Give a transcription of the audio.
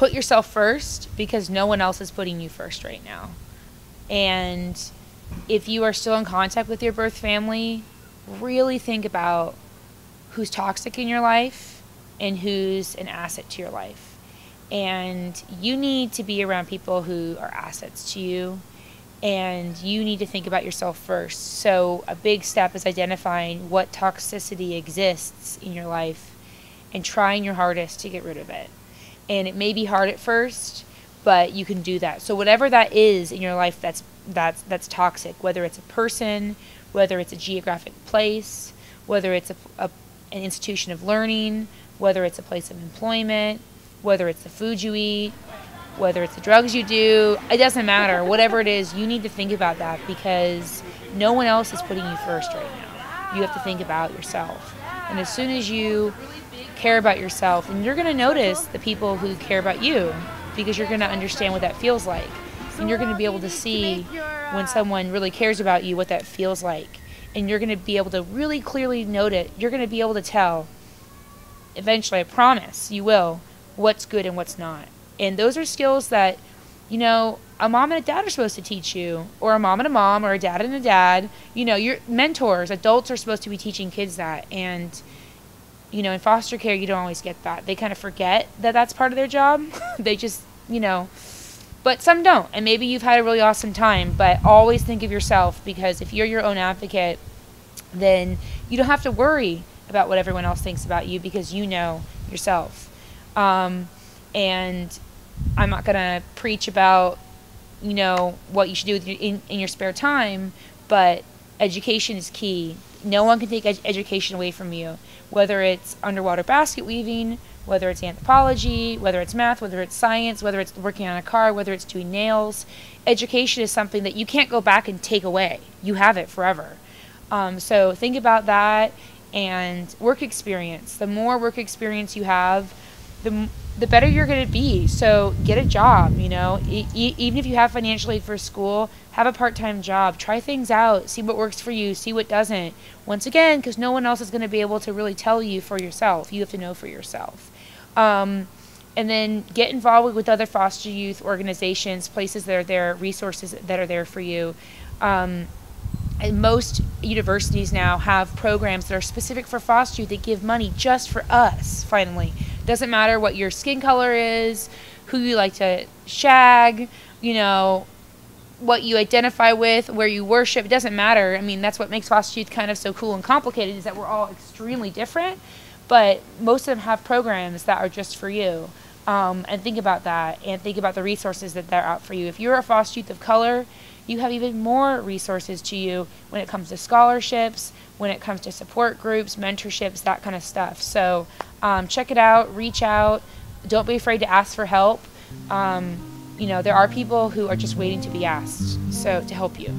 put yourself first, because no one else is putting you first right now. And if you are still in contact with your birth family, really think about who's toxic in your life and who's an asset to your life. And you need to be around people who are assets to you, and you need to think about yourself first. So a big step is identifying what toxicity exists in your life and trying your hardest to get rid of it. And it may be hard at first, but you can do that. So whatever that is in your life that's toxic, whether it's a person, whether it's a geographic place, whether it's an institution of learning, whether it's a place of employment, whether it's the food you eat, whether it's the drugs you do, it doesn't matter. Whatever it is, you need to think about that, because no one else is putting you first right now. You have to think about yourself. And as soon as you care about yourself, and you're going to notice the people who care about you, because you're going to understand what that feels like. And you're going to be able to see when someone really cares about you, what that feels like. And you're going to be able to really clearly note it. You're going to be able to tell, eventually, I promise you will, what's good and what's not. And those are skills that, you know, a mom and a dad are supposed to teach you, or a mom and a mom, or a dad and a dad. You know, your mentors, adults are supposed to be teaching kids that. And, you know, in foster care, you don't always get that. They kind of forget that that's part of their job. They just, you know, but some don't. And maybe you've had a really awesome time, but always think of yourself, because if you're your own advocate, then you don't have to worry about what everyone else thinks about you, because you know yourself. And I'm not going to preach about, you know, what you should do with in your spare time, but education is key. No one can take education away from you, whether it's underwater basket weaving, whether it's anthropology, whether it's math, whether it's science, whether it's working on a car, whether it's doing nails. Education is something that you can't go back and take away. You have it forever. So think about that. And work experience. The more work experience you have, the better you're going to be. So get a job, you know. Even if you have financial aid for school, have a part-time job. Try things out. See what works for you. See what doesn't. Once again, because no one else is going to be able to really tell you for yourself. You have to know for yourself. And then get involved with other foster youth organizations, places that are there, resources that are there for you. And most universities now have programs that are specific for foster youth that give money just for us, finally. Doesn't matter what your skin color is, who you like to shag, you know, what you identify with, where you worship. It doesn't matter. I mean, that's what makes foster youth kind of so cool and complicated, is that we're all extremely different. But most of them have programs that are just for you. And think about that, and think about the resources that they're out for you. If you're a foster youth of color, you have even more resources to you when it comes to scholarships, when it comes to support groups, mentorships, that kind of stuff. So check it out, reach out. Don't be afraid to ask for help. You know, there are people who are just waiting to be asked, so to help you.